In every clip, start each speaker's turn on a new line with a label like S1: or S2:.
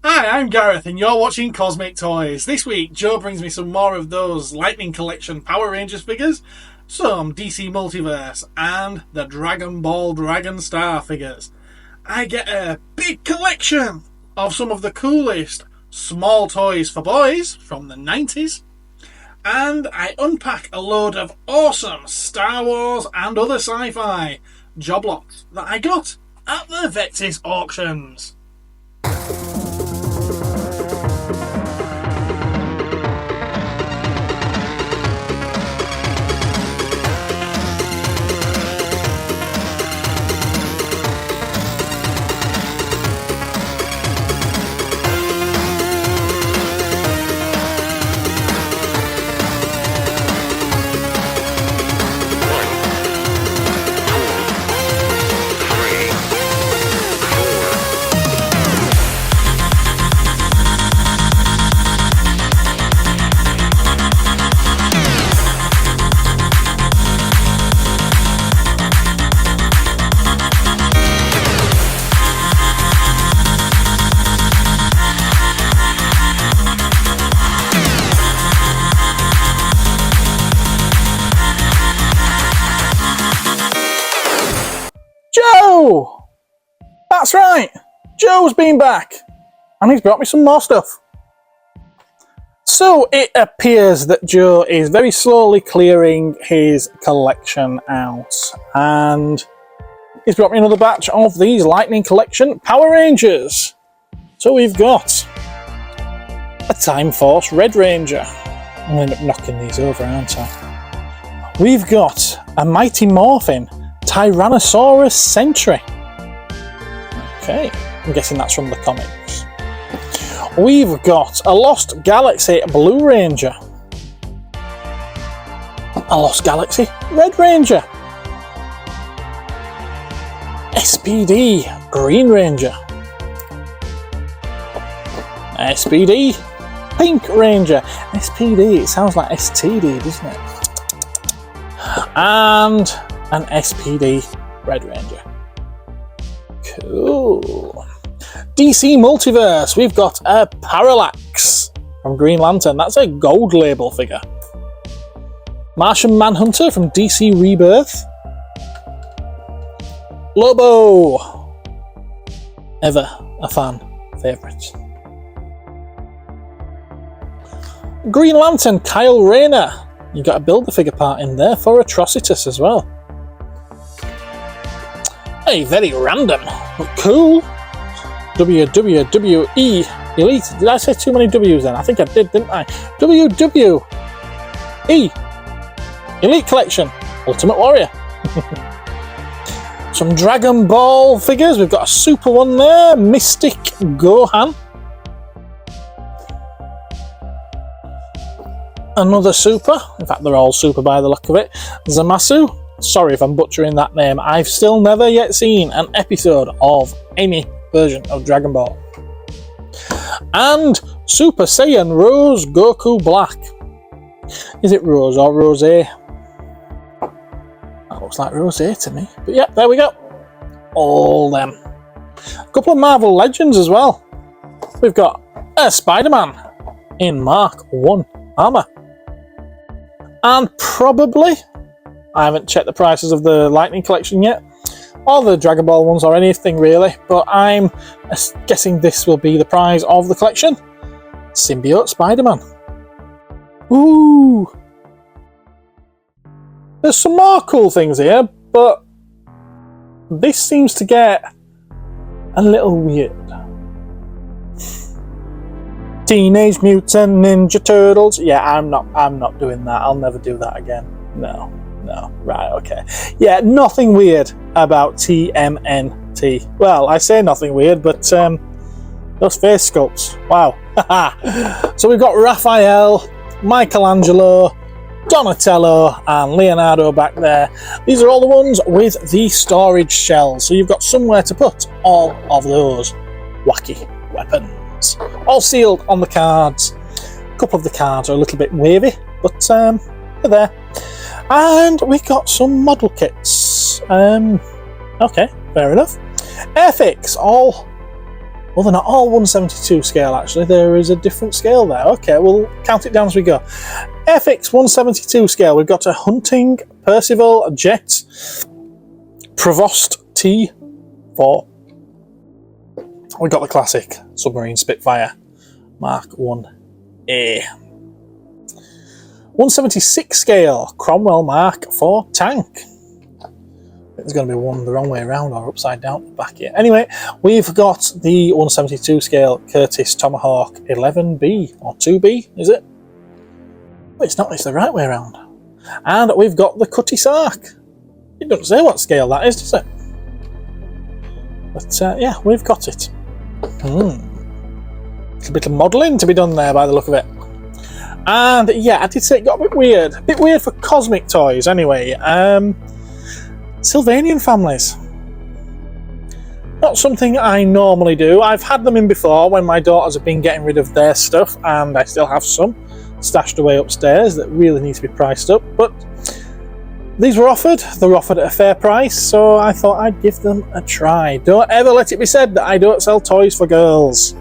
S1: Hi, I'm Gareth and you're watching Cosmic Toys. This week, Joe brings me some more of those Lightning Collection Power Rangers figures, some DC Multiverse, and the DragonBall Dragon Star figures. I get a big collection of some of the coolest small toys for boys from the 90s. And I unpack a load of awesome Star Wars and other sci-fi job lots that I got at the Vectis Auctions. Joe! That's right, Joe's been back and he's brought me some more stuff. So it appears that Joe is very slowly clearing his collection out and he's brought me another batch of these Lightning Collection Power Rangers. So we've got a Time Force Red Ranger. I'm going to end up knocking these over, aren't I? We've got a Mighty Morphin Tyrannosaurus Sentry. Okay, I'm guessing that's from the comics. We've got a Lost Galaxy Blue Ranger. A Lost Galaxy Red Ranger. SPD Green Ranger. SPD Pink Ranger. SPD, it sounds like STD, doesn't it? And an SPD Red Ranger. Cool. DC Multiverse, we've got a Parallax from Green Lantern. That's a gold label figure. Martian Manhunter from DC Rebirth. Lobo. Ever a fan favourite. Green Lantern Kyle Rayner. You got a Build-A-Figure part in there for Atrocitus as well. Hey, very random, but cool. WWE Elite. Did I say too many W's then? I think I did, didn't I? WWE Elite Collection Ultimate Warrior. Some Dragon Ball figures. We've got a super one there. Mystic Gohan. Another super. In fact, they're all super by the look of it. Zamasu. Sorry if I'm butchering that name. I've still never yet seen an episode of any version of Dragon Ball. And Super Saiyan Rose Goku Black. Is it Rose or Rose? That looks like Rose to me. But yeah, there we go. All them. A couple of Marvel Legends as well. We've got a Spider-Man in Mark 1 armour. And probably, I haven't checked the prices of the Lightning Collection yet, or the Dragon Ball ones, or anything really, but I'm guessing this will be the prize of the collection. Symbiote Spider-Man. Ooh! There's some more cool things here, but this seems to get a little weird. Teenage Mutant Ninja Turtles. Yeah, I'm not doing that. I'll never do that again. No, right, okay. Yeah, nothing weird about TMNT. Well, I say nothing weird, but those face sculpts, wow. So we've got Raphael, Michelangelo, Donatello, and Leonardo back there. These are all the ones with the storage shells, so you've got somewhere to put all of those wacky weapons. All sealed on the cards. A couple of the cards are a little bit wavy, but they're there. And we got some model kits. Okay, fair enough. Airfix, all Well, they're not all 172 scale, actually. There is a different scale there. Okay, we'll count it down as we go. FX 172 scale, we've got a Hunting Percival Jet Provost T4. We've got the classic Submarine Spitfire Mark 1A. 176 scale Cromwell Mark 4 tank. There's going to be one the wrong way around or upside down back here. Anyway, we've got the 172 scale Curtis Tomahawk 11B or 2B, is it? Well, it's not, it's the right way around. And we've got the Cutty Sark. It doesn't say what scale that is, does it? But yeah, we've got it. It's a bit of modelling to be done there by the look of it. And yeah, I did say it got a bit weird. A bit weird for cosmic toys anyway. Sylvanian families. Not something I normally do. I've had them in before when my daughters have been getting rid of their stuff, and I still have some stashed away upstairs that really need to be priced up. But these were offered. They were offered at a fair price, so I thought I'd give them a try. Don't ever let it be said that I don't sell toys for girls.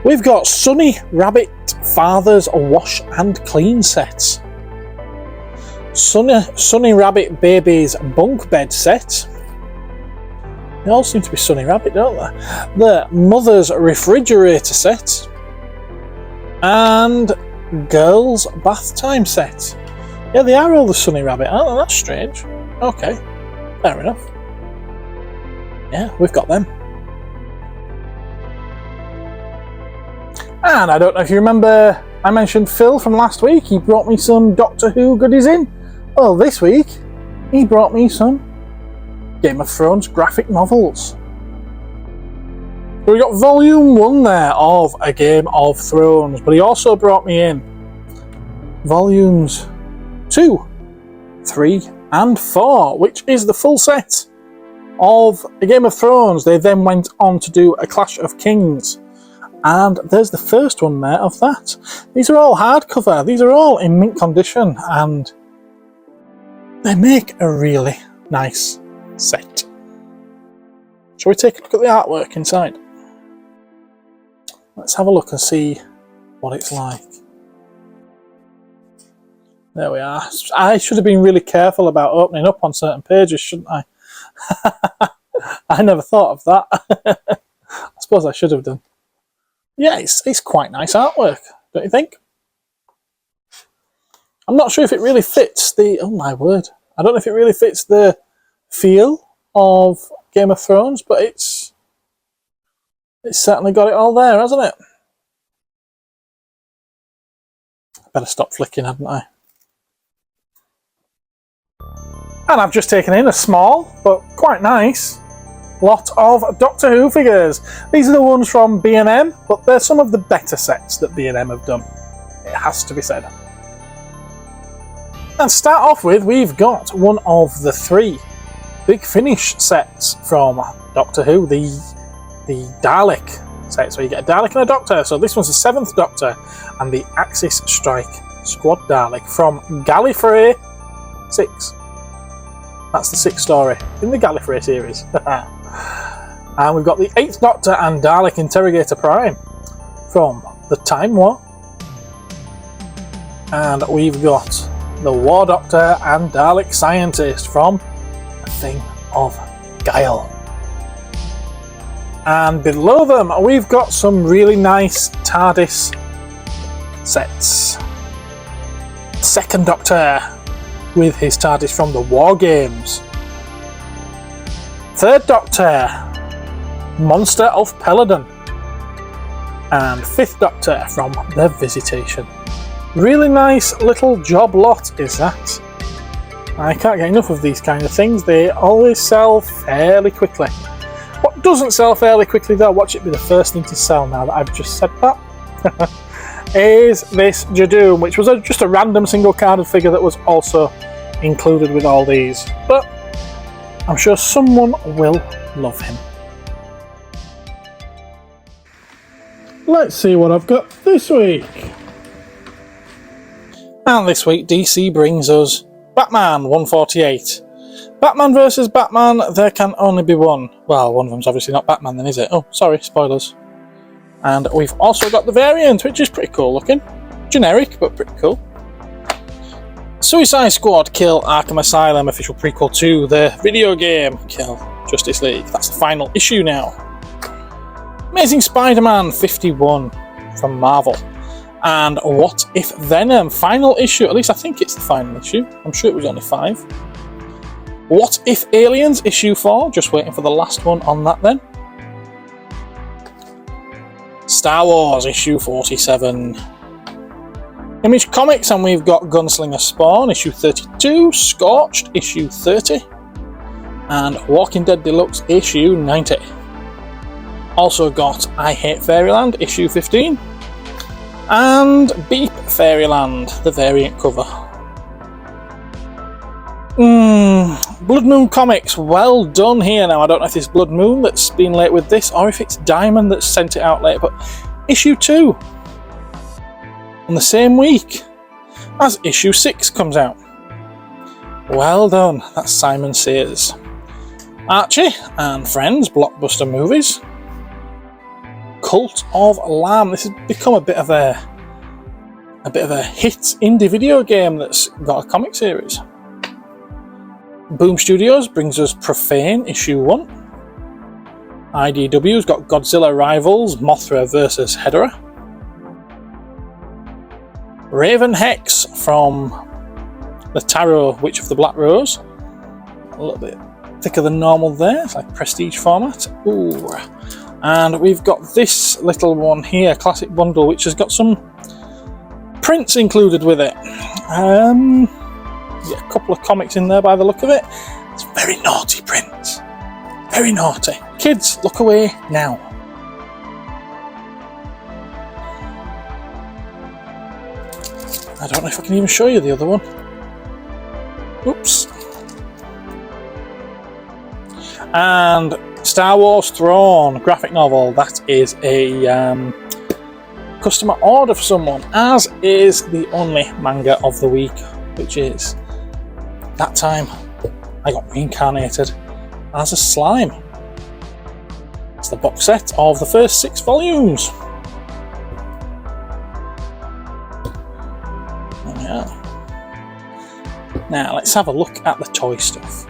S1: We've got Sunny Rabbit Father's Wash and Clean Set. Sunny Rabbit Baby's Bunk Bed Set. They all seem to be Sunny Rabbit, don't they? The Mother's Refrigerator Set. And Girls Bath Time Set. Yeah, they are all the Sunny Rabbit, aren't they? That's strange. Okay, fair enough. Yeah, we've got them. And I don't know if you remember, I mentioned Phil from last week. He brought me some Doctor Who goodies in. Well, this week, he brought me some Game of Thrones graphic novels. So we got volume 1 there of A Game of Thrones, but he also brought me in volumes 2, 3, and 4, which is the full set of A Game of Thrones. They then went on to do A Clash of Kings. And there's the first one there of that. These are all hardcover. These are all in mint condition, and they make a really nice set. Shall we take a look at the artwork inside? Let's have a look and see what it's like. There we are. I should have been really careful about opening up on certain pages, shouldn't I? I never thought of that. I suppose I should have done. Yeah, it's quite nice artwork, don't you think? I'm not sure if it really fits the... Oh my word. I don't know if it really fits the feel of Game of Thrones, but it's certainly got it all there, hasn't it? I better stop flicking, hadn't I? And I've just taken in a small, but quite nice, lot of Doctor Who figures. These are the ones from B&M, but they're some of the better sets that B&M have done. It has to be said. And start off with, we've got one of the 3 Big Finish sets from Doctor Who, the Dalek set. So you get a Dalek and a Doctor. So this one's the 7th Doctor and the Axis Strike Squad Dalek from Gallifrey 6. That's the 6th story in the Gallifrey series. And we've got the 8th Doctor and Dalek Interrogator Prime from the Time War. And we've got the War Doctor and Dalek Scientist from A Thing of Guile. And below them, we've got some really nice TARDIS sets. 2nd Doctor with his TARDIS from the War Games. 3rd Doctor, Monster of Peladon. And 5th Doctor from The Visitation. Really nice little job lot is that. I can't get enough of these kind of things. They always sell fairly quickly. What doesn't sell fairly quickly though, watch it be the first thing to sell now that I've just said that, is this Jadoom, which was just a random single carded figure that was also included with all these. But I'm sure someone will love him. Let's see what I've got this week. And this week DC brings us Batman 148. Batman versus Batman, there can only be one. Well, one of them's obviously not Batman then, is it? Oh, sorry, spoilers. And we've also got the variant, which is pretty cool looking. Generic, but pretty cool. Suicide Squad Kill Arkham Asylum, official prequel to the video game Kill Justice League. That's the final issue now. Amazing Spider-Man 51 from Marvel. And What If Venom, final issue. At least I think it's the final issue. I'm sure it was only 5. What If Aliens, issue 4. Just waiting for the last one on that then. Star Wars, issue 47. Image Comics, and we've got Gunslinger Spawn, issue 32. Scorched, issue 30. And Walking Dead Deluxe, issue 90. Also got I Hate Fairyland, issue 15. And Beep Fairyland, the variant cover. Blood Moon Comics, well done here. Now, I don't know if it's Blood Moon that's been late with this, or if it's Diamond that's sent it out late, but issue 2 on the same week as issue 6 comes out. Well done, that's Simon Sears. Archie and Friends, Blockbuster Movies. Cult of Lamb. This has become a bit of a hit indie video game that's got a comic series. Boom Studios brings us Profane, issue 1. IDW's got Godzilla Rivals, Mothra vs. Hedorah. Raven Hex from the Tarot Witch of the Black Rose. A little bit thicker than normal there, it's like prestige format. Ooh. And we've got this little one here, Classic Bundle, which has got some prints included with it. Yeah, a couple of comics in there by the look of it. It's very naughty prints. Very naughty. Kids, look away now. I don't know if I can even show you the other one. Oops. And Star Wars Throne graphic novel. That is a customer order for someone, as is the only manga of the week, which is That Time I Got Reincarnated as a Slime. It's the box set of the first 6 volumes. Yeah. Now let's have a look at the toy stuff.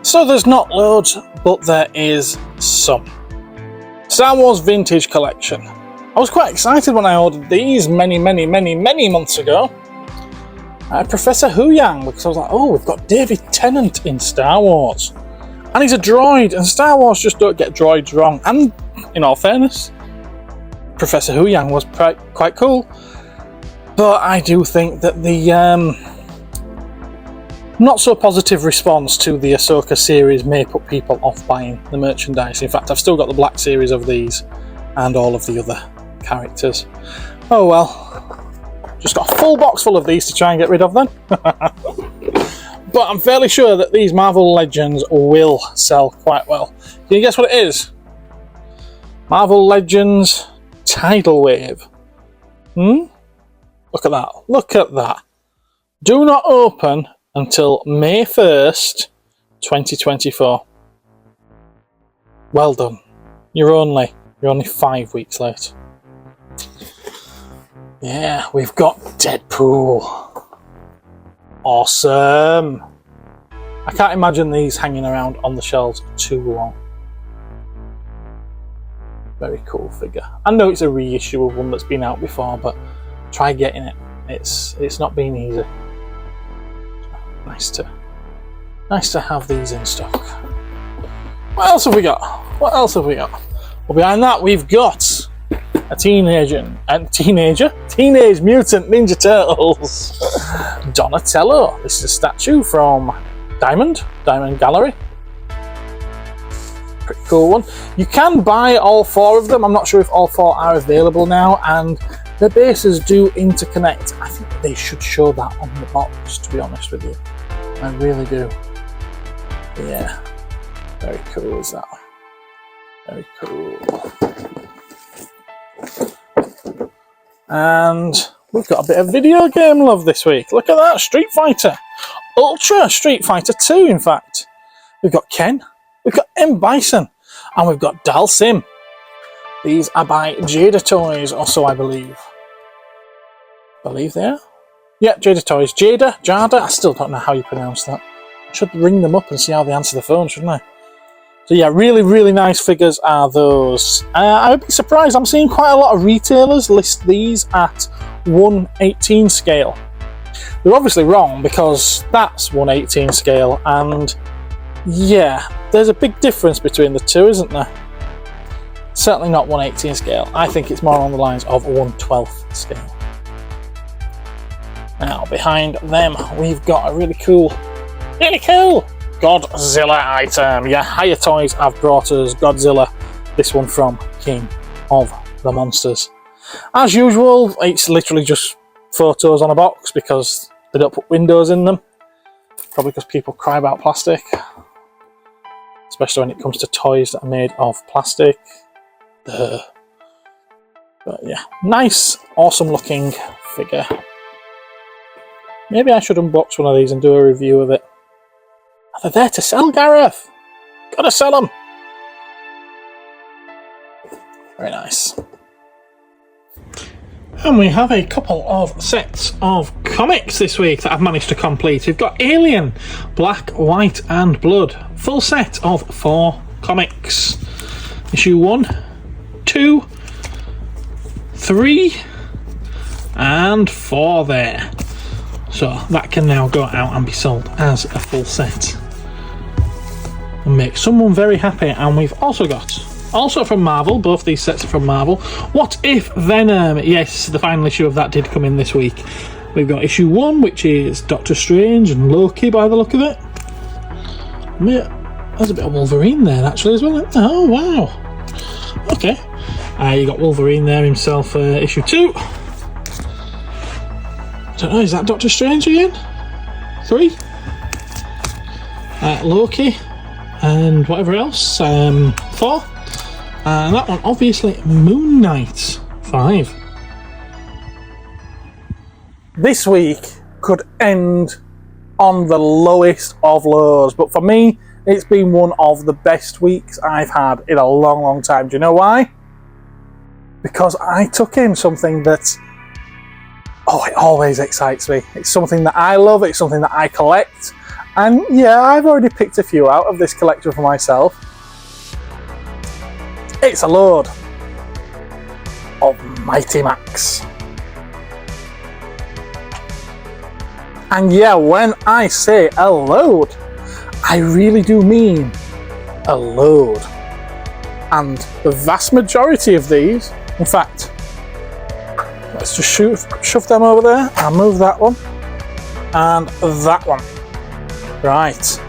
S1: So there's not loads, but there is some. Star Wars Vintage Collection. I was quite excited when I ordered these many months ago. Professor Huyang, because I was like, oh, we've got David Tennant in Star Wars. And he's a droid, and Star Wars just don't get droids wrong. And, in all fairness, Professor Huyang was quite cool. But I do think that the not so positive response to the Ahsoka series may put people off buying the merchandise. In fact, I've still got the black series of these and all of the other characters. Oh well, just got a full box full of these to try and get rid of then. But I'm fairly sure that these Marvel Legends will sell quite well. Can you guess what it is? Marvel Legends Tidal Wave. Look at that. Look at that. Do not open until May 1st, 2024. Well done. You're only 5 weeks late. Yeah, we've got Deadpool. Awesome. I can't imagine these hanging around on the shelves too long. Very cool figure. I know it's a reissue of one that's been out before, but try getting it. It's not been easy. Nice to have these in stock. What else have we got? Well, behind that we've got a Teenage Mutant Ninja Turtles Donatello. This is a statue from Diamond Gallery. Pretty cool one. You can buy all 4 of them. I'm not sure if all 4 are available now, and the bases do interconnect. I think they should show that on the box, to be honest with you. I really do. Yeah. Very cool is that. Very cool. And we've got a bit of video game love this week. Look at that, Street Fighter. Ultra Street Fighter 2, in fact. We've got Ken, we've got M. Bison, and we've got Dalsim. These are by Jada Toys, also, I believe. Believe they are? Yeah, Jada Toys. Jada, I still don't know how you pronounce that. I should ring them up and see how they answer the phone, shouldn't I? So yeah, really, really nice figures are those. I would be surprised, I'm seeing quite a lot of retailers list these at 1/18 scale. They're obviously wrong, because that's 1/18 scale, and yeah, there's a big difference between the two, isn't there? Certainly not 1/18 scale. I think it's more on the lines of 1/12 scale. Now, behind them, we've got a really cool Godzilla item. Yeah, Higher Toys have brought us Godzilla. This one from King of the Monsters. As usual, it's literally just photos on a box because they don't put windows in them. Probably because people cry about plastic. Especially when it comes to toys that are made of plastic. But yeah, nice, awesome looking figure. Maybe I should unbox one of these and do a review of it. They're there to sell, Gareth! Gotta sell them! Very nice. And we have a couple of sets of comics this week that I've managed to complete. We've got Alien, Black, White and Blood. Full set of 4 comics. Issue 1, 2, 3 and 4 there. So that can now go out and be sold as a full set and make someone very happy. And we've also got, also from Marvel, both these sets are from Marvel, What If Venom. Yes, the final issue of that did come in this week. We've got issue 1, which is Doctor Strange and Loki by the look of it. There's a bit of Wolverine there actually as well. Oh wow. Okay. You got Wolverine there himself, issue 2. I don't know, is that Doctor Strange again? 3? Loki and whatever else, 4. And that one, obviously, Moon Knight, 5. This week could end on the lowest of lows, but for me, it's been one of the best weeks I've had in a long, long time. Do you know why? Because I took in something that, oh, it always excites me. It's something that I love, it's something that I collect. And yeah, I've already picked a few out of this collection for myself. It's a load of Mighty Max. And yeah, when I say a load, I really do mean a load. And the vast majority of these, in fact, let's just shove them over there and move that one and that one. Right,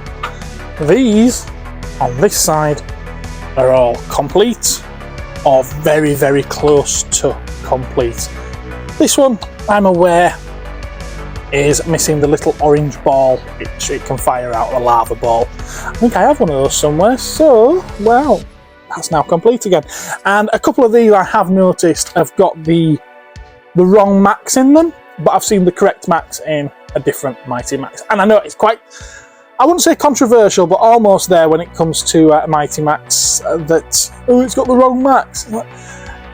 S1: these on this side are all complete or very, very close to complete. This one, I'm aware, is missing the little orange ball which it can fire out, a lava ball. I think I have one of those somewhere, so, well, that's now complete again. And a couple of these I have noticed have got the wrong Max in them, but I've seen the correct Max in a different Mighty Max. And I know it's quite, I wouldn't say controversial, but almost there when it comes to Mighty Max, that, oh, it's got the wrong Max.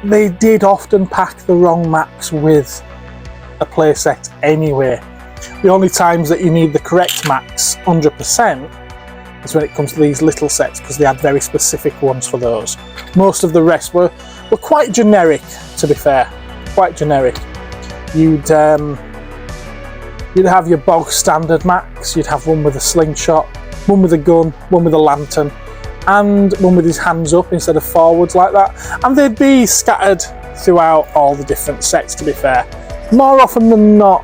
S1: They did often pack the wrong Max with a playset anyway. The only times that you need the correct Max 100% is when it comes to these little sets, because they had very specific ones for those. Most of the rest were quite generic, to be fair. Quite generic. You'd have your bog standard Max, you'd have one with a slingshot, one with a gun, one with a lantern, and one with his hands up instead of forwards like that. And they'd be scattered throughout all the different sets, to be fair. More often than not,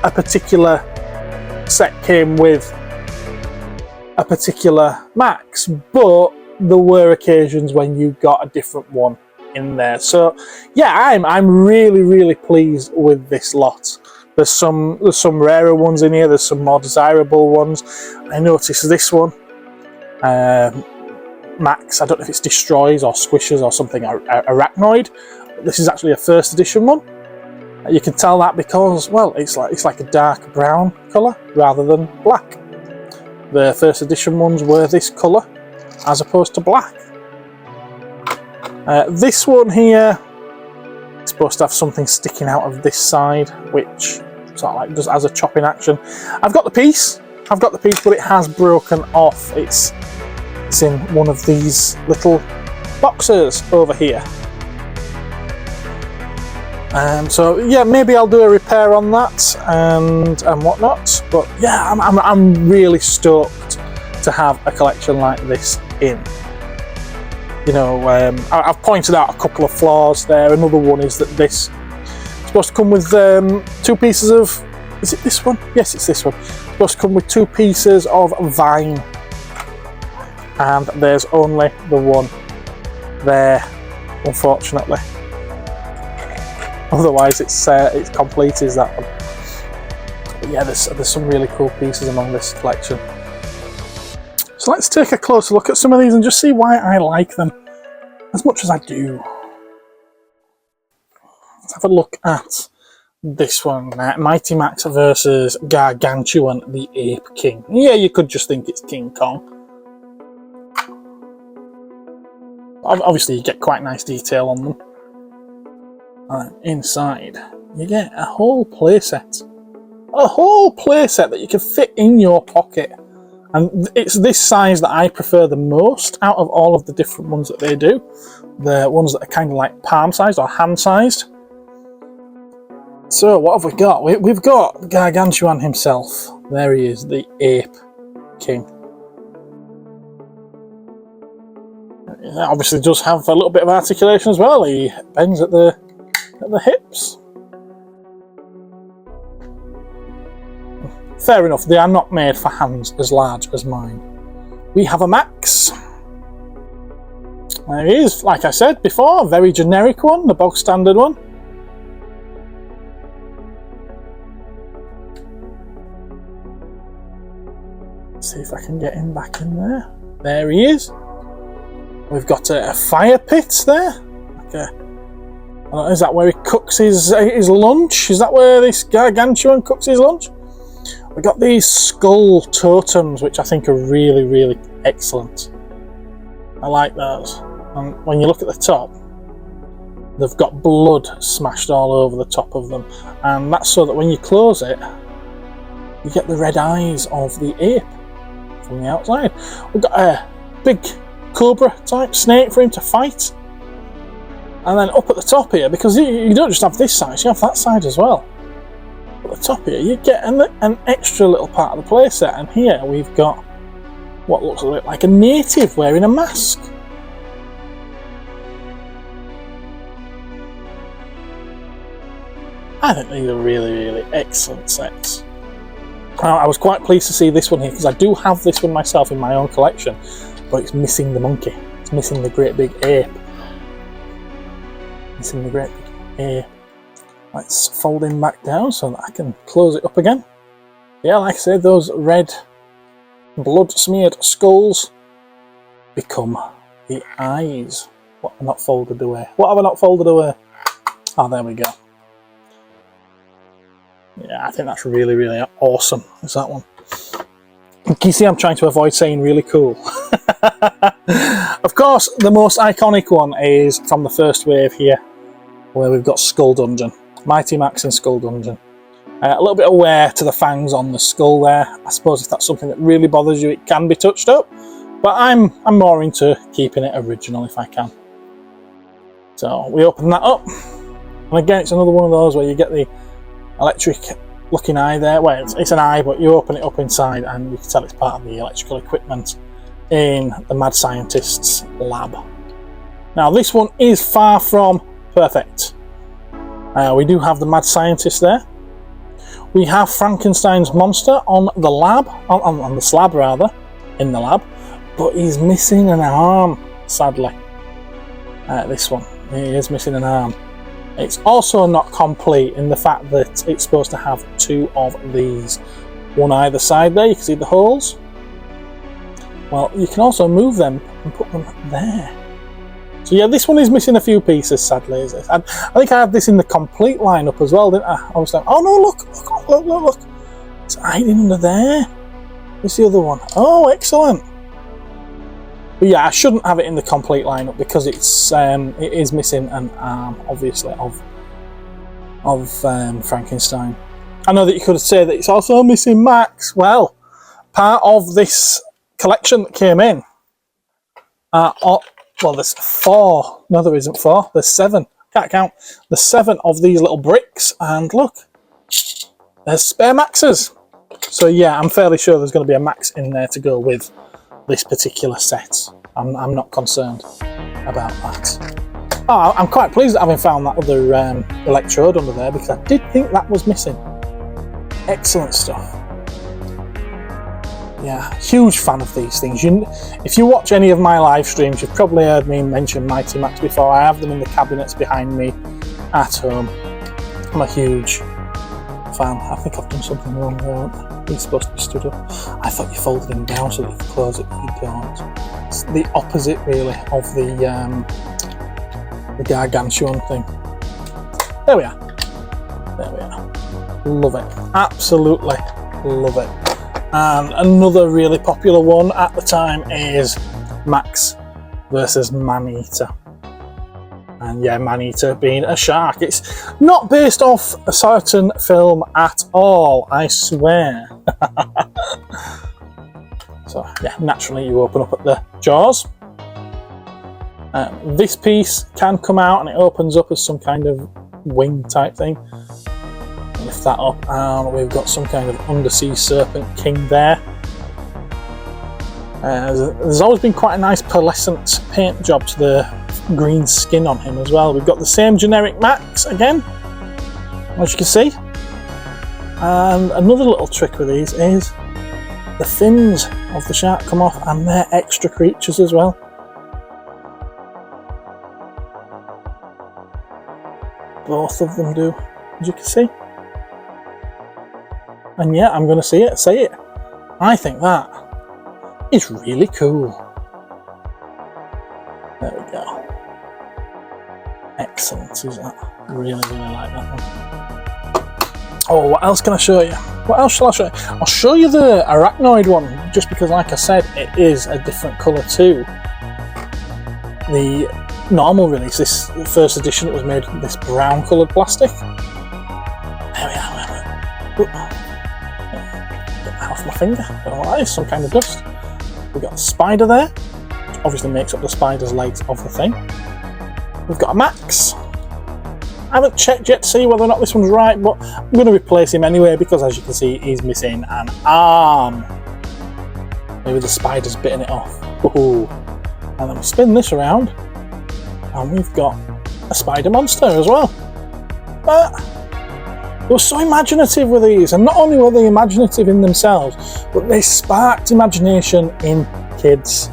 S1: a particular set came with a particular Max, but there were occasions when you got a different one in there. So yeah, I'm really, really pleased with this lot. There's some rarer ones in here, there's some more desirable ones. I noticed this one, Max, I don't know if it's Destroys or Squishers or something, Arachnoid. This is actually a first edition one. You can tell that because, well, it's like a dark brown colour rather than black. The first edition ones were this colour as opposed to black. This one here is supposed to have something sticking out of this side, which sort of like does as a chopping action. I've got the piece, but it has broken off. It's in one of these little boxes over here. So yeah, maybe I'll do a repair on that and whatnot. But yeah, I'm really stoked to have a collection like this in. You know, I've pointed out a couple of flaws there. Another one is that this is supposed to come with 2 pieces of. Is it this one? Yes, it's this one. It's supposed to come with 2 pieces of vine, and there's only the one there, unfortunately. Otherwise, it's complete as that one. But yeah, there's some really cool pieces among this collection. So let's take a closer look at some of these and just see why I like them as much as I do. Let's have a look at this one. Mighty Max versus Gargantuan the Ape King. Yeah, you could just think it's King Kong. Obviously, you get quite nice detail on them. And inside, you get a whole playset. A whole playset that you can fit in your pocket. And it's this size that I prefer the most out of all of the different ones that they do. The ones that are kind of like palm-sized or hand-sized. So, what have we got? We've got Gargantuan himself. There he is, the Ape King. He obviously does have a little bit of articulation as well. He bends at the hips. Fair enough, they are not made for hands as large as mine. We have a Max. There he is, like I said before, a very generic one, the bog standard one. Let's see if I can get him back in there. There he is. We've got a fire pit there. Is that where he cooks his lunch? Is that where this Gargantuan cooks his lunch? We've got these skull totems, which I think are really, really excellent. I like those. And when you look at the top, they've got blood smashed all over the top of them. And that's so that when you close it, you get the red eyes of the ape from the outside. We've got a big cobra type snake for him to fight. And then up at the top here, because you don't just have this side, you have that side as well. At the top here, you get an extra little part of the playset, and here we've got what looks a bit like a native wearing a mask. I think these are really, really excellent sets. I was quite pleased to see this one here, because I do have this one myself in my own collection, but it's missing the monkey. It's missing the great big ape. Missing the great big ape. Let's fold him back down so that I can close it up again. Yeah, like I said, those red blood smeared skulls become the eyes. What have I not folded away? What have I not folded away? Oh, there we go. Yeah, I think that's really, really awesome. Is that one? Can you see I'm trying to avoid saying really cool? Of course, the most iconic one is from the first wave here, where we've got Skull Dungeon. Mighty Max and Skull Dungeon. A little bit of wear to the fangs on the skull there. I suppose if that's something that really bothers you, it can be touched up. But I'm more into keeping it original if I can. So we open that up. And again, it's another one of those where you get the electric looking eye there. Well, it's an eye, but you open it up inside and you can tell it's part of the electrical equipment in the Mad Scientist's lab. Now this one is far from perfect. We do have the Mad Scientist there. We have Frankenstein's monster on the lab, on the slab rather, in the lab, but he's missing an arm, sadly. This one, he is missing an arm. It's also not complete in the fact that it's supposed to have 2 of these. One either side there, you can see the holes. Well, you can also move them and put them there. So yeah, this one is missing a few pieces, sadly. Is it? And I think I had this in the complete lineup as well, didn't I? I was like, oh no, look. It's hiding under there. Where's the other one? Oh, excellent. But yeah, I shouldn't have it in the complete lineup because it is missing an arm, obviously, of Frankenstein. I know that you could say that it's also missing Max. Well, part of this collection that came in, well, there's 4. No, there isn't 4. There's 7. Can't count. There's 7 of these little bricks, and look, there's spare Maxes. So yeah, I'm fairly sure there's going to be a Max in there to go with this particular set. I'm not concerned about that. Oh, I'm quite pleased at having found that other electrode under there, because I did think that was missing. Excellent stuff. Yeah, huge fan of these things. If you watch any of my live streams, you've probably heard me mention Mighty Max before. I have them in the cabinets behind me at home. I'm a huge fan. I think I've done something wrong there. He's supposed to be stood up. I thought you folded him down so that you could close it, but you don't. It's the opposite, really, of the gargantuan thing. There we are. There we are. Love it. Absolutely love it. And another really popular one at the time is Max versus Man-Eater. And yeah, Man-Eater being a shark. It's not based off a certain film at all, I swear. So yeah, naturally you open up at the jaws. This piece can come out and it opens up as some kind of wing type thing. Lift that up and we've got some kind of undersea serpent king there. There's always been quite a nice pearlescent paint job to the green skin on him as well. We've got the same generic Max again, as you can see. And another little trick with these is the fins of the shark come off, and they're extra creatures as well. Both of them do, as you can see. And yeah, I'm going to say it. I think that is really cool. There we go. Excellent, is that? Really like that one. Oh, what else can I show you? What else shall I show you? I'll show you the arachnoid one, just because, like I said, it is a different colour to the normal release. This first edition, it was made with this brown coloured plastic. There we are. Off my finger. I don't know what that is, some kind of dust. We've got a spider there, which obviously makes up the spider's legs of the thing. We've got a Max. I haven't checked yet to see whether or not this one's right, but I'm going to replace him anyway because, as you can see, he's missing an arm. Maybe the spider's bitten it off. Ooh. And then we spin this around, and we've got a spider monster as well. But they were so imaginative with these, and not only were they imaginative in themselves, but they sparked imagination in kids,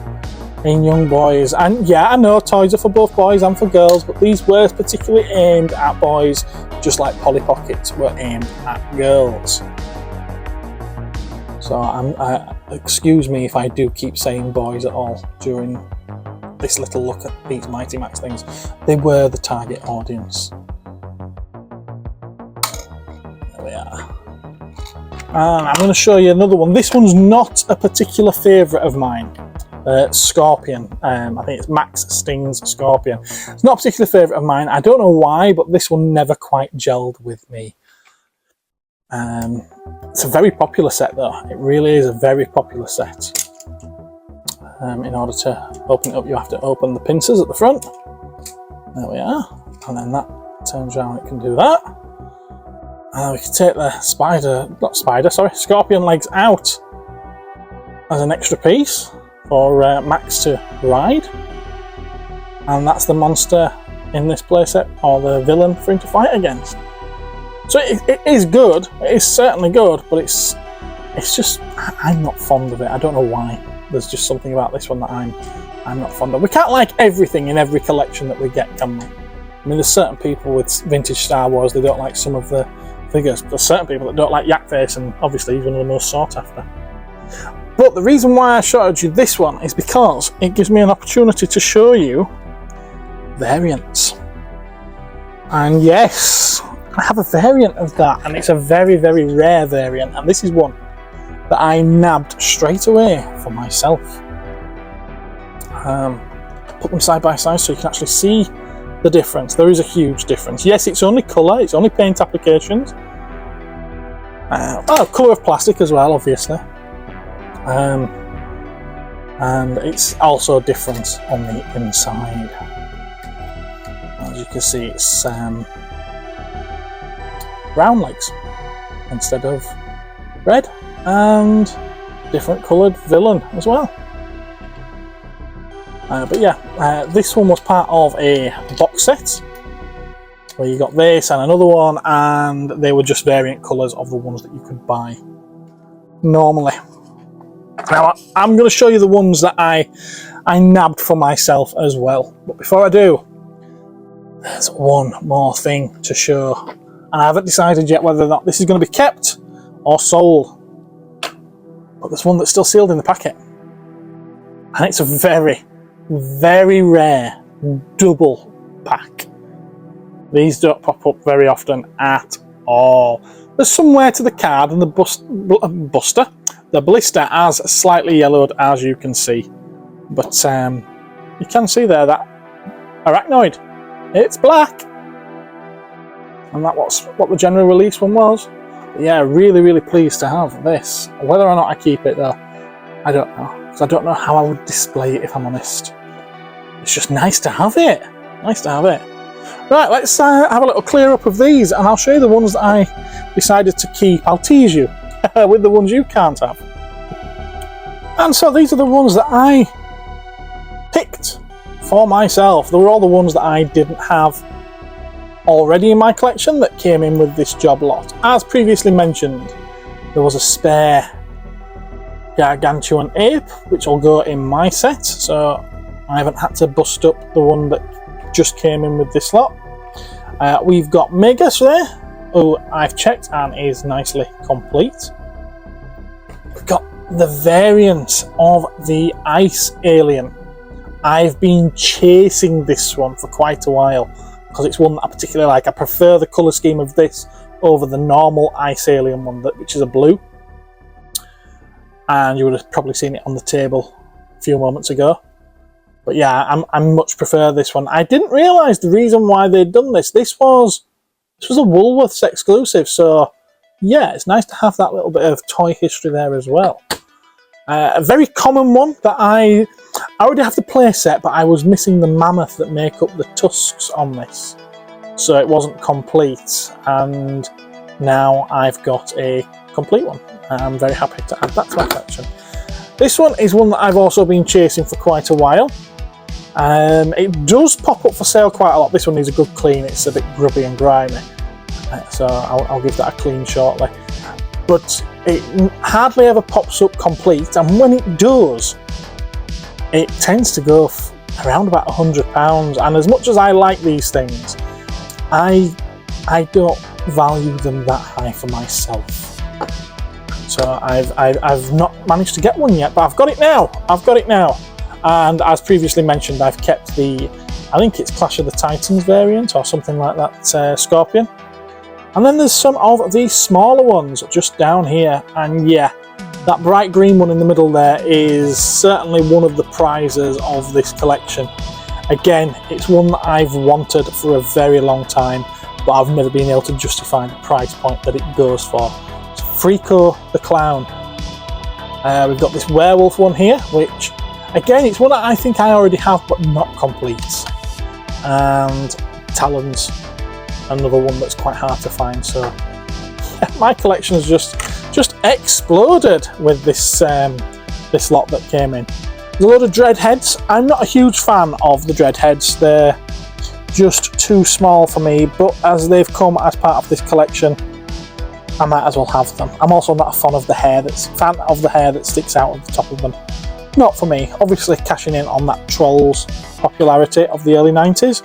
S1: in young boys. And yeah, I know toys are for both boys and for girls, but these were particularly aimed at boys, just like Polly Pockets were aimed at girls. So excuse me if I do keep saying boys at all during this little look at these Mighty Max things. They were the target audience. And I'm going to show you another one. This one's not a particular favourite of mine. Scorpion. I think it's Max Stings Scorpion. It's not a particular favourite of mine. I don't know why, but this one never quite gelled with me. It's a very popular set though. It really is a very popular set. In order to open it up, you have to open the pincers at the front. There we are. And then that turns around, it can do that. We can take the scorpion legs out as an extra piece for Max to ride. And that's the monster in this playset, or the villain for him to fight against. So it is good, it is certainly good, but it's just, I'm not fond of it. I don't know why. There's just something about this one that I'm not fond of. We can't like everything in every collection that we get, can we? I mean, there's certain people with vintage Star Wars, they don't like some of the figures. There's certain people that don't like Yak Face, and obviously he's one of the most sought after. But the reason why I showed you this one is because it gives me an opportunity to show you variants. And yes, I have a variant of that, and it's a very, very rare variant, and this is one that I nabbed straight away for myself. Put them side by side so you can actually see the difference. There is a huge difference. Yes, it's only colour, it's only paint applications. Colour of plastic as well, obviously. And it's also different on the inside. As you can see, it's brown legs instead of red, and different coloured villain as well. But yeah, this one was part of a box set where you got this and another one, and they were just variant colours of the ones that you could buy normally. Now I'm going to show you the ones that I nabbed for myself as well. But before I do, there's one more thing to show, and I haven't decided yet whether or not this is going to be kept or sold. But there's one that's still sealed in the packet, and it's a very, very rare double pack. These don't pop up very often at all. There's some wear to the card, and the blister has slightly yellowed, as you can see. But you can see there that arachnoid, it's black. And that's what the general release one was. But yeah, really, really pleased to have this. Whether or not I keep it though, I don't know. Because I don't know how I would display it, if I'm honest. It's just nice to have it. Nice to have it. Right, let's have a little clear up of these, and I'll show you the ones that I decided to keep. I'll tease you with the ones you can't have. And so these are the ones that I picked for myself. They were all the ones that I didn't have already in my collection that came in with this job lot. As previously mentioned, there was a spare gargantuan ape, which will go in my set, so I haven't had to bust up the one that just came in with this lot. We've got Megas there, who I've checked and is nicely complete. We've got the variant of the Ice Alien. I've been chasing this one for quite a while because it's one that I particularly like. I prefer the colour scheme of this over the normal Ice Alien one, which is a blue. And you would have probably seen it on the table a few moments ago. But yeah, I much prefer this one. I didn't realise the reason why they'd done this. This was a Woolworths exclusive, so yeah, it's nice to have that little bit of toy history there as well. A very common one that I already have the play set, but I was missing the mammoth that make up the tusks on this, so it wasn't complete, and now I've got a complete one. I'm very happy to add that to my collection. This one is one that I've also been chasing for quite a while. It does pop up for sale quite a lot. This one needs a good clean. It's a bit grubby and grimy, so I'll give that a clean shortly. But it hardly ever pops up complete, and when it does, it tends to go around about £100. And as much as I like these things, I don't value them that high for myself. So I've not managed to get one yet, but I've got it now. I've got it now. And as previously mentioned, I've kept the, I think it's Clash of the Titans variant or something like that, Scorpion. And then there's some of these smaller ones just down here. And yeah, that bright green one in the middle there is certainly one of the prizes of this collection. Again, it's one that I've wanted for a very long time, but I've never been able to justify the price point that it goes for. It's Frico the Clown. We've got this werewolf one here, which again, it's one that I think I already have, but not complete. And Talons, another one that's quite hard to find. So yeah, my collection has just exploded with this this lot that came in. There's a load of Dreadheads. I'm not a huge fan of the Dreadheads. They're just too small for me, but as they've come as part of this collection, I might as well have them. I'm also not a fan of the hair that sticks out of the top of them. Not for me. Obviously cashing in on that Trolls popularity of the early 90s.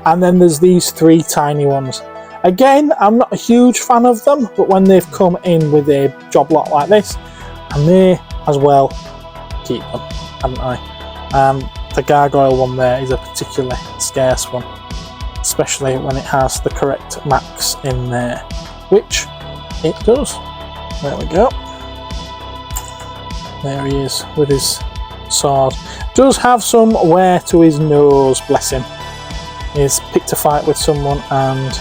S1: And then there's these three tiny ones. Again, I'm not a huge fan of them, but when they've come in with a job lot like this, I may as well keep them, haven't I? the gargoyle one there is a particularly scarce one, especially when it has the correct max in there, which it does. There we go. There he is with his sword. Does have some wear to his nose, bless him. He's picked a fight with someone and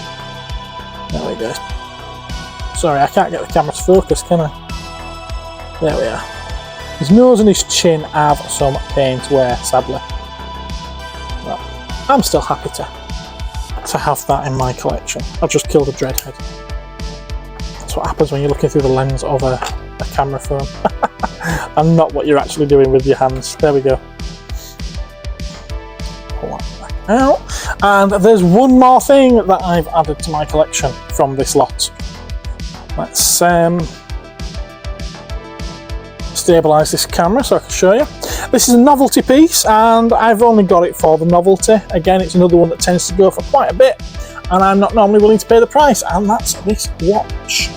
S1: there we go. Sorry, I can't get the camera to focus, can I? There we are. His nose and his chin have some paint wear, sadly. Well, I'm still happy to have that in my collection. I've just killed a dreadhead. That's what happens when you're looking through the lens of a camera phone. And not what you're actually doing with your hands. There we go. Pull that back out. And there's one more thing that I've added to my collection from this lot. Let's stabilise this camera so I can show you. This is a novelty piece and I've only got it for the novelty. Again, it's another one that tends to go for quite a bit and I'm not normally willing to pay the price, and that's this watch.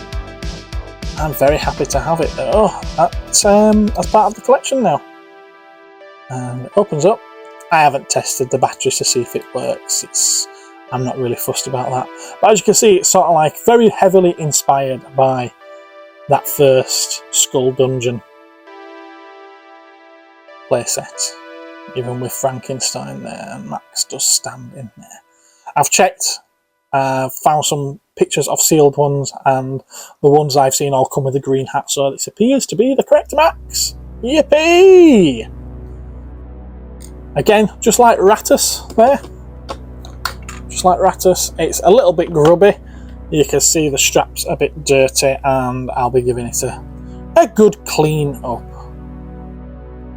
S1: I'm very happy to have it though, as part of the collection now. And it opens up. I haven't tested the batteries to see if it works. I'm not really fussed about that. But as you can see, it's sort of like very heavily inspired by that first Skull Dungeon playset. Even with Frankenstein there, and Max does stand in there. I've checked, found some pictures of sealed ones, and the ones I've seen all come with a green hat, so this appears to be the correct Max. Yippee! Again, just like Ratus there. Just like Ratus, it's a little bit grubby. You can see the strap's a bit dirty, and I'll be giving it a good clean up.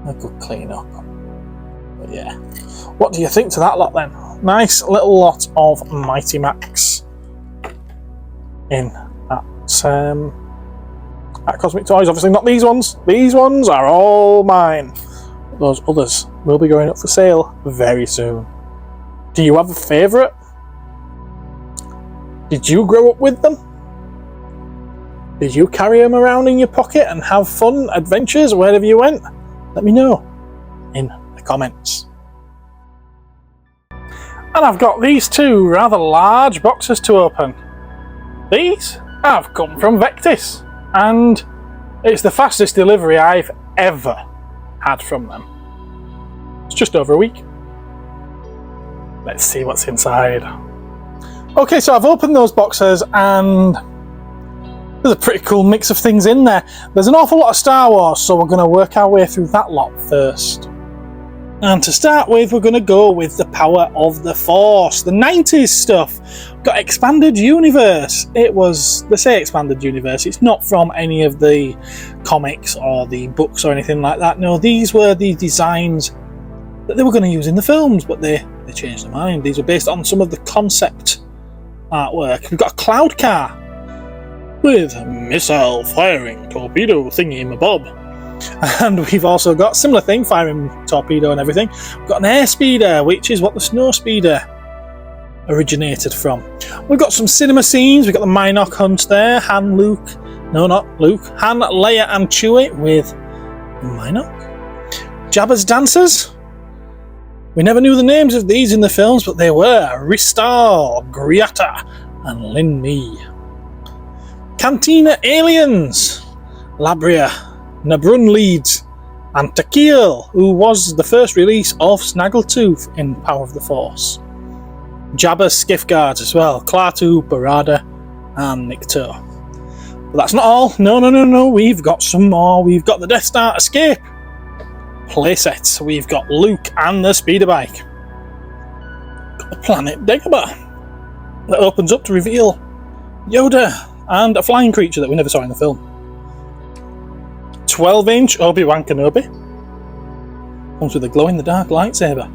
S1: A good clean up. But yeah. What do you think to that lot then? Nice little lot of Mighty Max in at Cosmic Toys. Obviously not these ones. These ones are all mine. Those others will be going up for sale very soon. Do you have a favourite? Did you grow up with them? Did you carry them around in your pocket and have fun adventures wherever you went? Let me know in the comments. And I've got these two rather large boxes to open. These have come from Vectis, and it's the fastest delivery I've ever had from them. It's just over a week. Let's see what's inside. Okay, so I've opened those boxes and there's a pretty cool mix of things in there. There's an awful lot of Star Wars, so we're going to work our way through that lot first. And to start with, we're going to go with the power of the Force, the 90s stuff. Got Expanded Universe. It was, they say Expanded Universe, it's not from any of the comics or the books or anything like that. No, these were the designs that they were going to use in the films, but they changed their mind. These were based on some of the concept artwork. We've got a cloud car with missile firing torpedo thingy-mabob. And we've also got similar thing, firing torpedo and everything. We've got an air speeder, which is what the snow speeder originated from. We've got some cinema scenes. We've got the Minoc hunt there. Han, Luke, no, not Luke. Han, Leia, and Chewie with Minoc. Jabba's dancers. We never knew the names of these in the films, but they were Ristal, Griata, and Lin Mi. Cantina aliens. Labria, Nabrun Leeds, and Takil, who was the first release of Snaggletooth in Power of the Force. Jabba's skiff guards as well, Klaatu, Barada, and Nikto. But that's not all. No, we've got some more. We've got the Death Star Escape playsets. We've got Luke and the speeder bike. Got the planet Dagobah that opens up to reveal Yoda and a flying creature that we never saw in the film. 12-inch Obi-Wan Kenobi. Comes with a glow-in-the-dark lightsaber.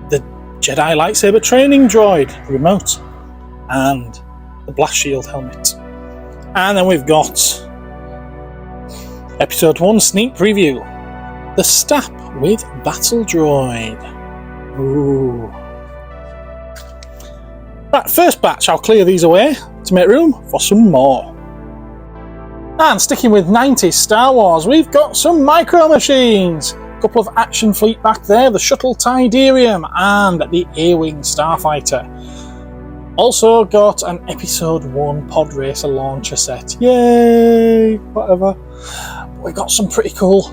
S1: The Jedi lightsaber training droid remote. And the blast shield helmet. And then we've got Episode 1 sneak preview. The Stap with Battle Droid. Ooh. Right, first batch, I'll clear these away to make room for some more. And sticking with 90s Star Wars, we've got some Micro Machines. couple of action fleet back there, the Shuttle Tidarium and the A-Wing Starfighter. Also got an Episode 1 Pod Racer launcher set. Yay! Whatever. We've got some pretty cool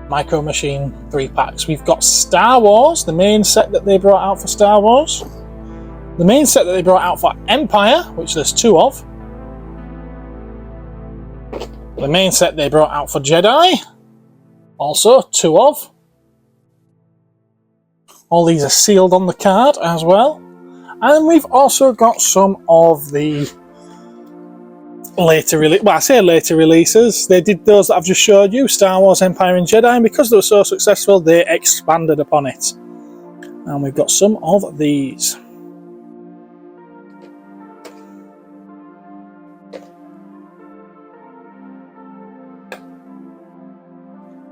S1: Micro Machine 3-packs. We've got Star Wars, the main set that they brought out for Star Wars. The main set that they brought out for Empire, which there's 2 of. The main set they brought out for Jedi, also 2 of. All these are sealed on the card as well. And we've also got some of the later releases. They did those that I've just showed you, Star Wars, Empire and Jedi, and because they were so successful, they expanded upon it. And we've got some of these.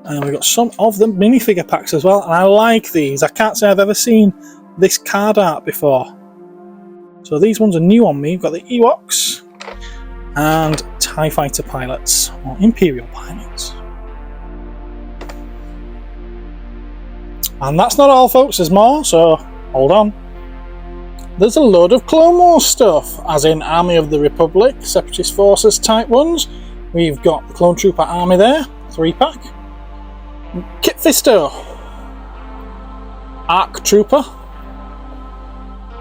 S1: And we've got some of the minifigure packs as well, and I like these. I can't say I've ever seen this card art before. So these ones are new on me. We've got the Ewoks and TIE Fighter pilots, or Imperial pilots. And that's not all, folks, there's more, so hold on. There's a load of Clone Wars stuff, as in Army of the Republic, Separatist Forces type ones. We've got the Clone Trooper Army there, 3-pack. Kit Fisto, Arc Trooper,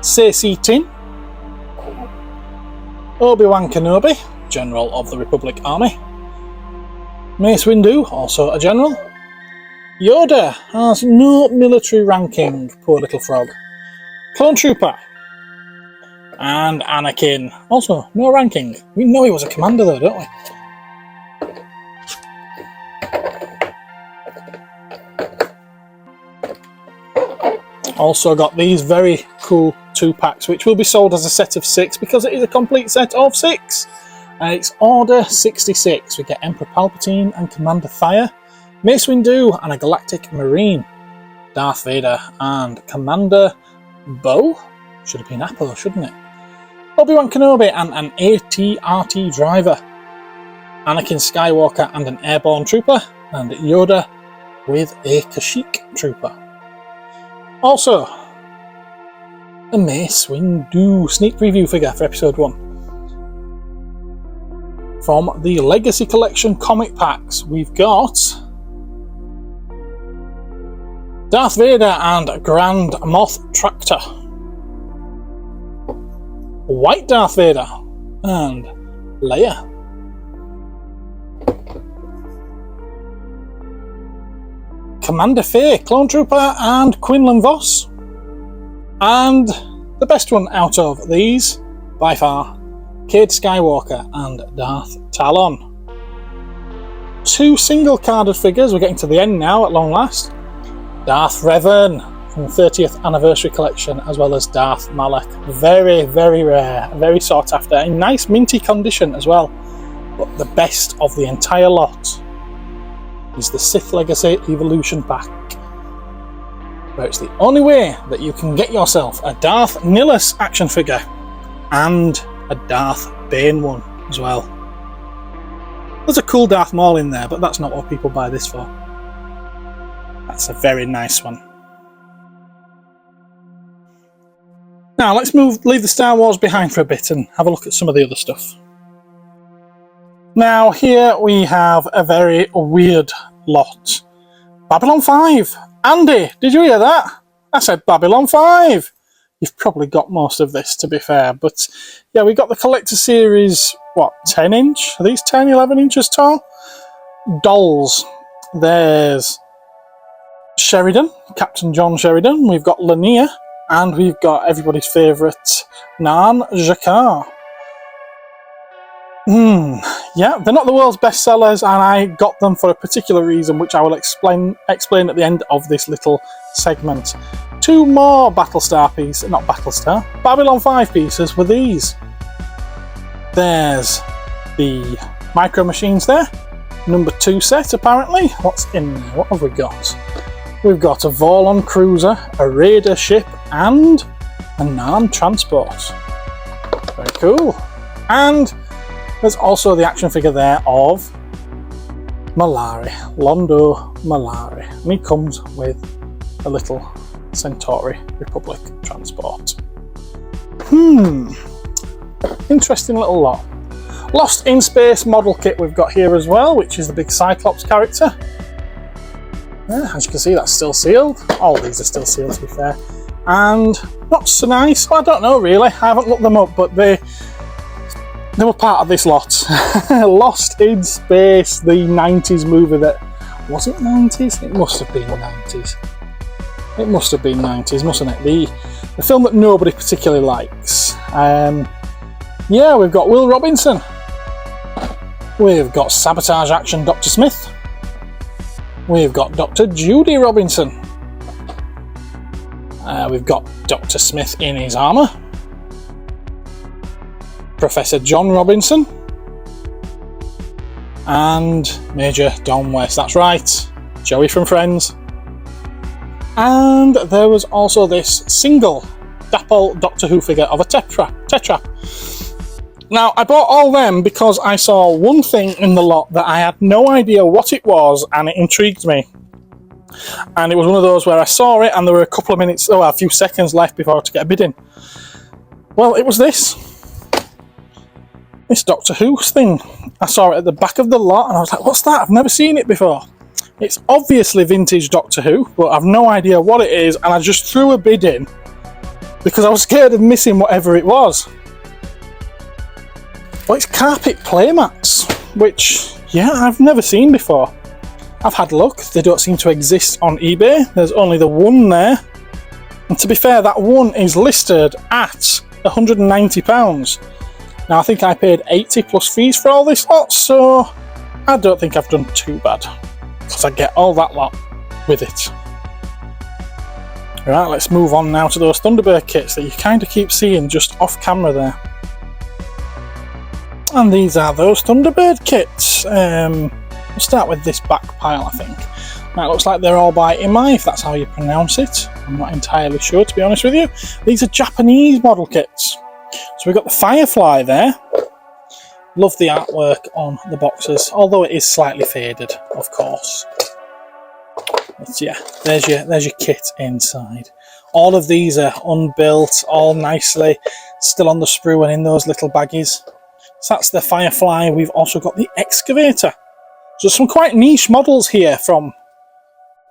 S1: Saesee Tin, Obi-Wan Kenobi, General of the Republic Army, Mace Windu, also a General, Yoda has no military ranking, poor little frog, Clone Trooper, and Anakin, also no ranking. We know he was a commander though, don't we? Also got these very cool 2-packs, which will be sold as a set of 6 because it is a complete set of 6. And it's Order 66. We get Emperor Palpatine and Commander Thire, Mace Windu and a Galactic Marine, Darth Vader and Commander Bo. Should have been Apple, shouldn't it? Obi-Wan Kenobi and an AT-RT driver, Anakin Skywalker and an airborne trooper, and Yoda with a Kashyyyk trooper. Also, a Mace Windu sneak preview figure for Episode 1. From the Legacy Collection comic packs, we've got Darth Vader and Grand Moff Tractor, White Darth Vader and Leia, Commander Faye, Clone Trooper and Quinlan Vos, and the best one out of these, by far, Cade Skywalker and Darth Talon. 2 single-carded figures, we're getting to the end now at long last. Darth Revan from the 30th Anniversary Collection, as well as Darth Malak. Very, very rare, very sought after, in nice minty condition as well. But the best of the entire lot is the Sith Legacy Evolution Pack, where it's the only way that you can get yourself a Darth Nihilus action figure and a Darth Bane one as well. There's a cool Darth Maul in there, but that's not what people buy this for. That's a very nice one. Now let's leave the Star Wars behind for a bit and have a look at some of the other stuff. Now here we have a very weird lot. Babylon 5. Andy, did you hear that? I said Babylon 5. You've probably got most of this, to be fair, but yeah, we got the Collector Series, what, 10 inch? Are these 10, 11 inches tall? Dolls. There's Sheridan, Captain John Sheridan. We've got Lanier, and we've got everybody's favourite Nan Jakar. Yeah, they're not the world's best sellers, and I got them for a particular reason, which I will explain at the end of this little segment. 2 more Babylon 5 pieces were these. There's the Micro Machines there, number 2 set apparently. What's in there? What have we got? We've got a Vorlon cruiser, a Raider ship, and a Narn transport. Very cool. And there's also the action figure there of Malari, Londo Malari, and he comes with a little Centauri Republic transport. Interesting little lot. Lost in Space model kit we've got here as well, which is the big Cyclops character. Yeah, as you can see, that's still sealed. All these are still sealed, to be fair. And not so nice. Well, I don't know really. I haven't looked them up, but they were part of this lot. Lost in Space, the 90s movie that... Was it 90s? It must have been 90s. It must have been 90s, mustn't it? The film that nobody particularly likes. Yeah, we've got Will Robinson. We've got Sabotage Action Dr. Smith. We've got Dr. Judy Robinson. We've got Dr. Smith in his armour. Professor John Robinson. And Major Don West. That's right, Joey from Friends. And there was also this single Dapple Doctor Who figure of a Tetrap. Now, I bought all them because I saw one thing in the lot that I had no idea what it was, and it intrigued me. And it was one of those where I saw it and there were a couple of minutes, a few seconds left before to get a bid in. Well, it was this Doctor Who thing. I saw it at the back of the lot and I was like, what's that? I've never seen it before. It's obviously vintage Doctor Who, but I've no idea what it is, and I just threw a bid in because I was scared of missing whatever it was. Well, it's carpet playmats, which, yeah, I've never seen before. I've had a look, they don't seem to exist on eBay, there's only the one there. And to be fair, that one is listed at £190. Now, I think I paid 80 plus fees for all this lot, so I don't think I've done too bad, because I get all that lot with it. Right, let's move on now to those Thunderbird kits that you kind of keep seeing just off camera there. And these are those Thunderbird kits. We'll start with this back pile, I think. Now, it looks like they're all by Imai, if that's how you pronounce it. I'm not entirely sure, to be honest with you. These are Japanese model kits. So we've got the Firefly there. Love the artwork on the boxes, although it is slightly faded, of course. But yeah, there's your kit inside. All of these are unbuilt, all nicely still on the sprue and in those little baggies. So that's the Firefly. We've also got the Excavator. So some quite niche models here from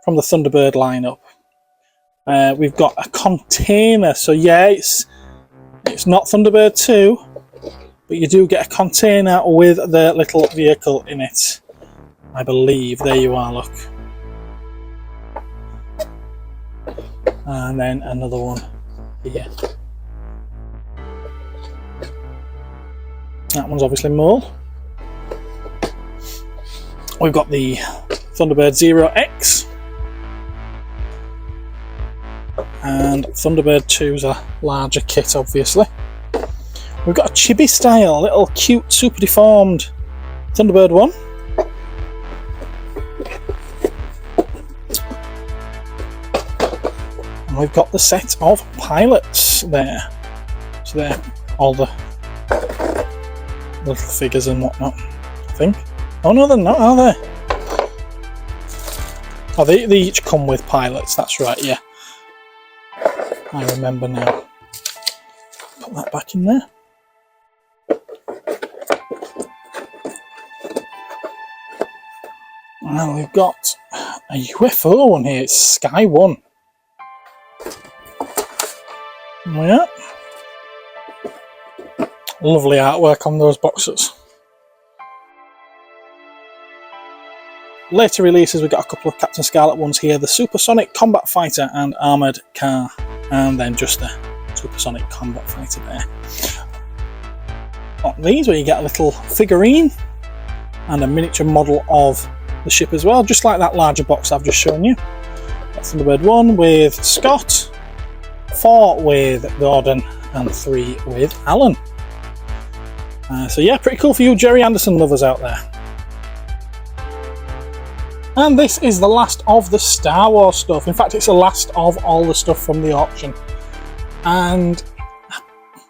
S1: the Thunderbird lineup. We've got a container. So yeah, it's not Thunderbird 2, but you do get a container with the little vehicle in it, I believe. There you are, look. And then another one here. That one's obviously Mole. We've got the Thunderbird 0X. And Thunderbird 2's a larger kit, obviously. We've got a chibi style, little cute, super deformed Thunderbird 1. And we've got the set of pilots there. So they're all the little figures and whatnot, I think. Oh no, they're not, are they? Oh, they each come with pilots, that's right, yeah. I remember now. Put that back in there. Now we've got a UFO one here, it's Sky 1. Yeah. Lovely artwork on those boxes. Later releases, we've got a couple of Captain Scarlet ones here, the Supersonic Combat Fighter and Armoured Car, and then just the Supersonic Combat Fighter there. On these, where you get a little figurine and a miniature model of the ship as well, just like that larger box I've just shown you. That's Thunderbird 1 with Scott, 4 with Gordon, and 3 with Alan. So yeah, pretty cool for you Jerry Anderson lovers out there. And this is the last of the Star Wars stuff. In fact, it's the last of all the stuff from the auction. And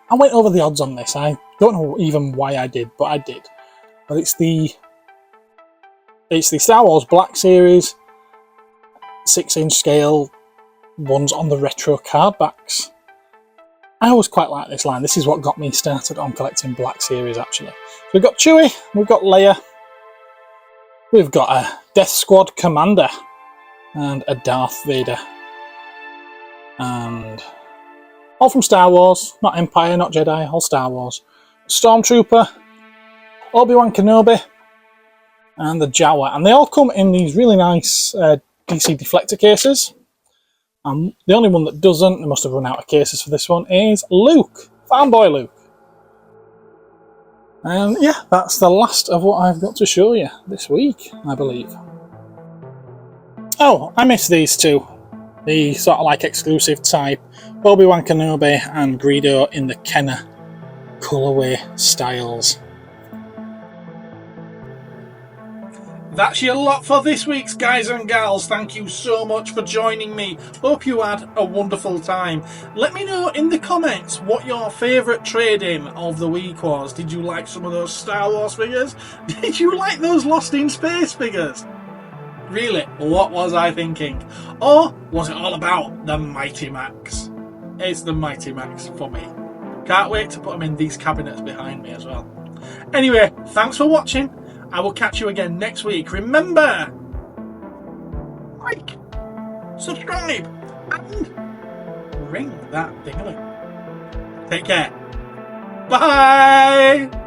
S1: I went over the odds on this. I don't know even why I did, but I did. But it's the It's the Star Wars Black Series, 6-inch scale ones on the retro card backs. I always quite like this line. This is what got me started on collecting Black Series, actually. So we've got Chewie, we've got Leia, we've got a Death Squad Commander, and a Darth Vader. And all from Star Wars, not Empire, not Jedi, all Star Wars. Stormtrooper, Obi-Wan Kenobi, and the Jawa. And they all come in these really nice DC deflector cases. And the only one that doesn't, they must have run out of cases for this one, is Luke, Fanboy Luke. And yeah, that's the last of what I've got to show you this week, I believe. Oh, I missed these two. The sort of like exclusive type Obi-Wan Kenobi and Greedo in the Kenner colourway styles. That's your lot for this week's guys and gals. Thank you so much for joining me. Hope you had a wonderful time. Let me know in the comments what your favourite trade-in of the week was. Did you like some of those Star Wars figures? Did you like those Lost in Space figures? Really, what was I thinking? Or was it all about the Mighty Max? It's the Mighty Max for me. Can't wait to put them in these cabinets behind me as well. Anyway, thanks for watching. I will catch you again next week. Remember, like, subscribe, and ring that ding-a-ling. Take care. Bye!